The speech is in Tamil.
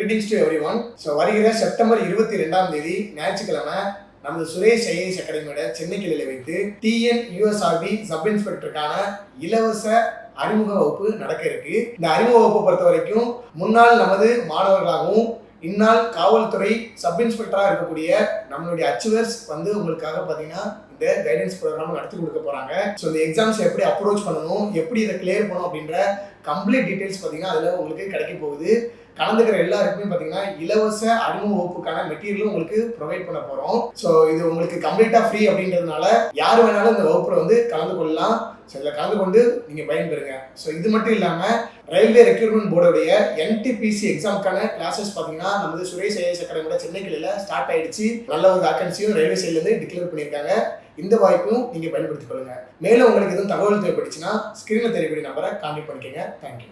Greetings to everyone. ஸோ வருகிற செப்டம்பர் 22ஆம் தேதி ஞாயிற்றுக்கிழமை நமது சுரேஷ் ஐஏஎஸ் அகாடமியோட சென்னை கிளையில் வைத்து TN-USRB சப் இன்ஸ்பெக்டருக்கான இலவச அறிமுக வகுப்பு நடக்க இருக்கு. இந்த அறிமுக வகுப்பை பொறுத்த வரைக்கும் முன்னாள் நமது மாணவர்களாகவும் இந்நாள் காவல்துறை சப் இன்ஸ்பெக்டராக இருக்கக்கூடிய நம்மளுடைய அச்சுவர்ஸ் வந்து உங்களுக்காக பார்த்தீங்கன்னா இந்த கைடன்ஸ் ப்ரோக்ராம் நடத்தி கொடுக்க போறாங்க. ஸோ இந்த எக்ஸாம்ஸ் எப்படி அப்ரோச் பண்ணணும், எப்படி இதை கிளியர் பண்ணணும் அப்படின்ற கம்ப்ளீட் டீடைல்ஸ் பார்த்தீங்கன்னா அதில் உங்களுக்கு கிடைக்க போகுது. கலந்துக்கிற எல்லாருக்குமே பார்த்தீங்கன்னா இலவச அறிமுக வகுப்புக்கான மெட்டீரியலும் உங்களுக்கு ப்ரொவைட் பண்ண போகிறோம். ஸோ இது உங்களுக்கு கம்ப்ளீட்டாக ஃப்ரீ அப்படின்றதுனால யார் வேணாலும் இந்த வகுப்பில் வந்து கலந்து கொள்ளலாம். ஸோ இதில் கலந்து கொண்டு நீங்கள் பயன்பெறுங்க. ஸோ இது மட்டும் இல்லாமல் ரயில்வே ரெக்ரூட்மெண்ட் போர்டுடைய NTPC எக்ஸாமுக்கான கிளாஸஸ் பார்த்தீங்கன்னா நமது சுரேஷ் ஐஏஎஸ் அகாடமியோட சென்னை கிளையில் ஸ்டார்ட் ஆயிடுச்சு. நல்ல ஒரு வேகன்சியும் ரயில்வே சைட்லேருந்து டிக்ளேர் பண்ணியிருக்காங்க. இந்த வாய்ப்பும் நீங்கள் பயன்படுத்திக் கொள்ளுங்க. மேலும் உங்களுக்கு எதுவும் தகவல் தேவைப்படுச்சுன்னா ஸ்க்ரீனில் தெரியக்கூடிய நம்பரை கான்டாக்ட் பண்ணிக்கோங்க. தேங்க்யூ.